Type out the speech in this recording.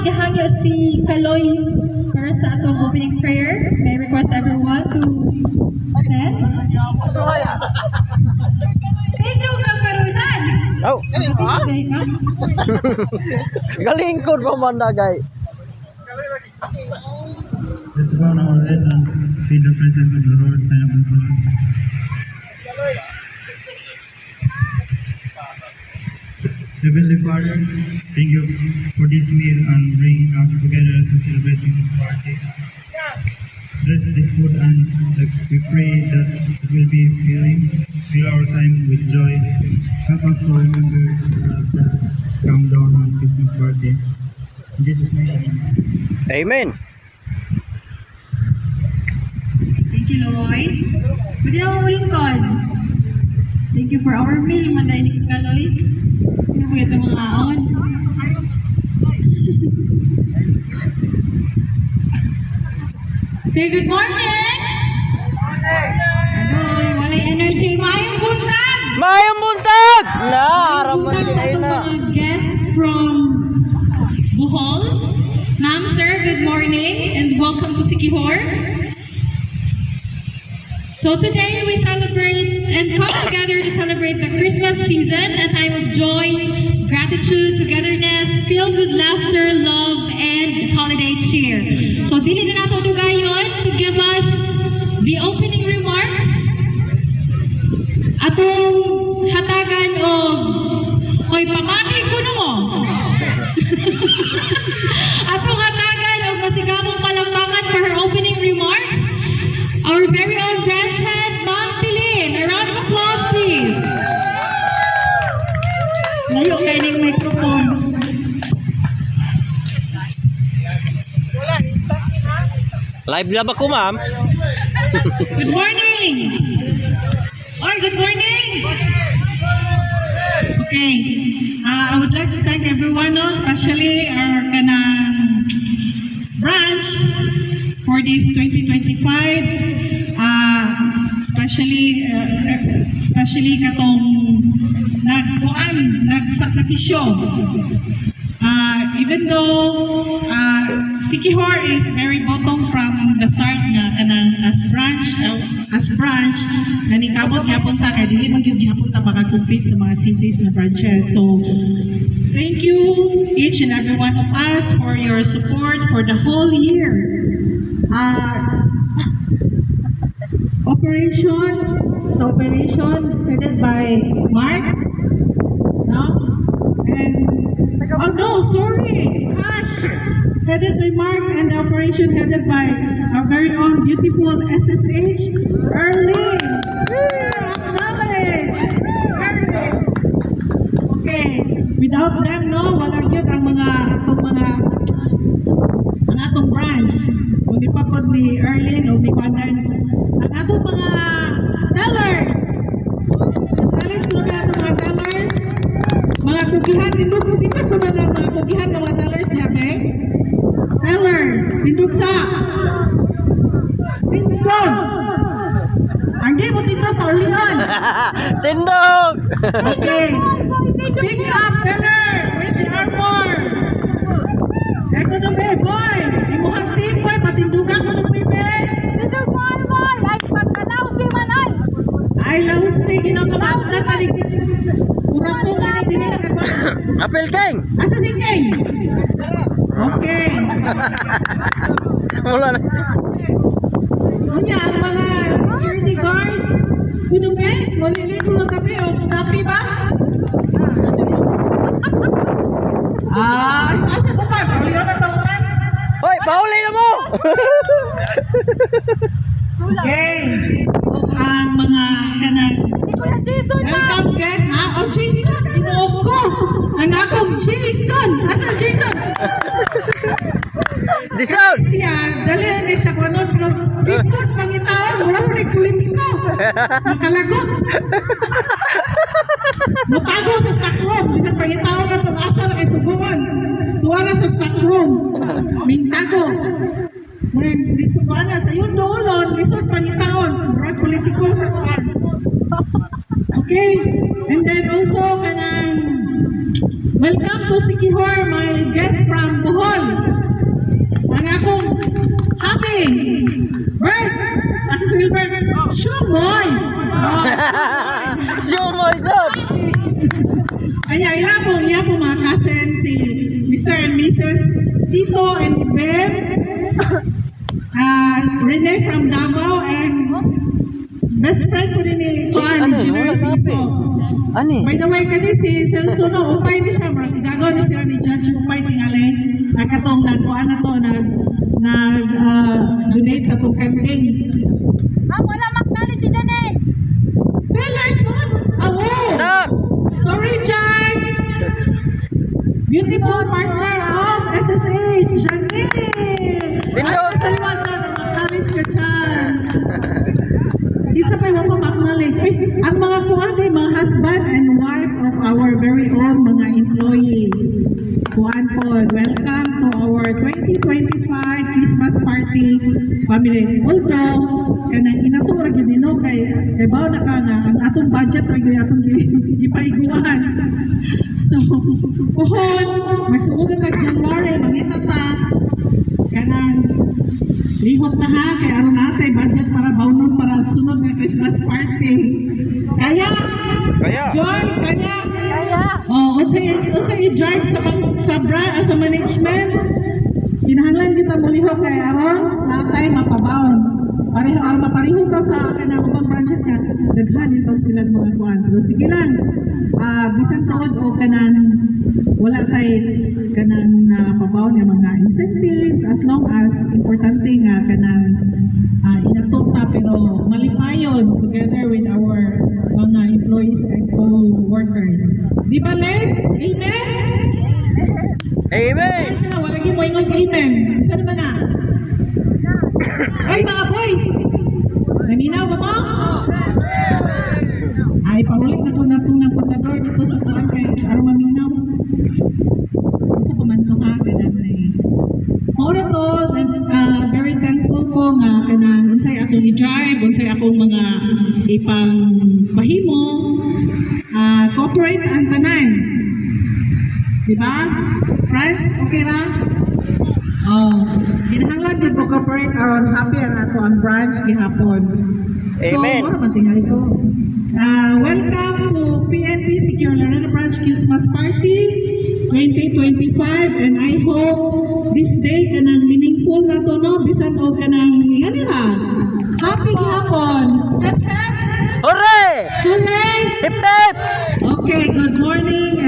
gihangyo si Kaloy para sa atong opening prayer. May I request everyone to stand. Thank you, Kakarunan! Oh, galing ko pa man na, guys. Let's bow our head and feel the presence of the Lord, sign of the cross. Heavenly Father, thank you for this meal and bringing us together to celebrate this party. Bless this food and we pray that it will be fill our time with joy. Help us to remember that come down on Christmas party. In Jesus' name, Amen. Thank you, Lord. Pwede na mo lingkod. Thank you for our meal, Manday ni Kaloy. Ano po ito mga aon? Say good morning! Adoy, walay energy. Mayong buntag! Mayong buntag! Na, harapan Buntag din sa ay itong na. mga guests from Bohol. Ma'am, sir, good morning and welcome to Siquijor. So today we celebrate and come together to celebrate the Christmas season, a time of joy, gratitude, togetherness, filled with laughter, love, and holiday cheer. So dili na nato dugayon to give us the opening remarks. Atong hatagan og oy pamati ko no mo. Atong hatagan og masigamong palakpakan for her opening remarks. Our very own branch head, Ma'am Pilin. A round of applause, please. Layo kayo ng microphone. Live na ba ko, ma'am? Good morning. Or good morning. Okay. I would like to thank everyone, especially our branch for this 2025. Especially katong nagsakripisyo. Even though Siquijor is very bottom from the start nga kanang as branch nanikabot gyapon ta kay dili man gyud gyapon ta makakompete sa mga cities na branches. So thank you each and every one of us for your support for the whole year. Operation headed by Mark, no? And oh no, sorry, Ash, headed by Mark, and the operation headed by our very own beautiful SSH, Erling. Acknowledge, Erling. Okay, without them, no, wala yun ang atong branch. Kung di pa po ni Erling o ni Kwandan, ang atong mga tellers. Tellers ko na atong mga tellers. Mga kugihan, tindog ko dito sa mga kugihan ng mga tellers niya, okay? Tellers, tindog sa. Tindog! Ang di mo tindog, paulingan. Tindog! Okay. Pick up, teller! Where's the armor? Eko na be, boy! Imuhang team, boy! Patindugan ko ng pibe! Tindog mo, boy! Ay, pagkanaw si Manay! Ay, laos si ginagawa na talig. Urang ko nga na dinilagawa. Apel King! Asa si King? Okay. Wala na. Kunya, ang mga security guards, kuno be? Maliligo lang kami o snappy ba? Asa ko pa? Pauliyo na tawagan? Hoy, pauli na mo! Okay. Ang mga kanang Si Kuya Jason na! welcome guest, ha? Oh, Jason! Inuob ko! Ang akong Jason! Asa Jason? The sound! Siya, dali na siya ko ano, pero Jason, pangitaon, wala ko rin politiko. Nakalagot. Matago sa stock room. Bisa pangitaon na itong asa na kay subuan. Tuwa na sa stock room. Mintago. May lisubuan na sa yun doon, lisod pangitaon. Murag politiko sa kuwan. Okay, and then also kanang welcome to Siquijor, my guest from Bohol. Sumoy. Oh. Sumoy job. Kaya iya po mga cousin si Mr. and Mrs. Tito and Beb, Rene from Davao, and best friend ko rin ni Juan, ano, Engineer wala Tito. Ani? By the way, kasi si Celso no, upay ni siya, bro. Igagawa ni sila ni Judge, upay tingali. Katong nagkuhan na to, donate sa itong camping. Ma'am, wala mag-knowledge si Janet. Tellers mo! Awo! Nak! Sorry, Chan! Beautiful partner of SSH, Janine! Tindog! Ay, salamat, Chan. Acknowledge ka, Chan. Isa pa yung ma-acknowledge. Ay, ang mga kuwan ay mga husband and wife of our very own mga employees. Kuwan po, welcome to our 2025 Christmas party family. Although, kanang inatura yun no, kay bawa na ka nga, ang atong budget ay atong ipaiguan. So, puhon, magsuod na January, mangita ta, kanang lihot na ha, kaya aron natin budget para baunon para sunod na Christmas party. Kaya, Kaya. Joy, kaya, Kaya. usay i-drive sa management. Kinahanglan kita mulihok kay aron natay mapabaon. Pareho aron mapareho to sa kanang ubang branches nga daghan ito sila mga kuan. So sige lang. Bisan tuod o kanang wala kay kanang pabaon nga mga incentives as long as importante nga kanang inatok ta pero malipayon together with our mga employees and co-workers. Di ba, Len? Amen? Amen! Ay, sana, wala mo ingon amen. Saan ba na? Ay, mga boys! Naminaw ba mo? Ay, paulit na ko na itong ng kontador dito sa kuwan kay araw maminaw. Sa pamanto ha, ganun na eh. Muna to, very thankful ko nga kanang unsay atong i-drive, unsay akong mga ipang pahimo, cooperate ang tanan. Diba? Friends, okay ra? Oh, ginahanglan din po cooperate aron happy ang ato ang branch gihapon. Amen. So, ano man tingali ko? Welcome to PNP Secure Laredo Branch Christmas Party 2025, and I hope this day kanang meaningful na to no, bisan o kanang nga nila. Happy gihapon. Hep hep. Hooray! Hooray! Hip hip! Okay, good morning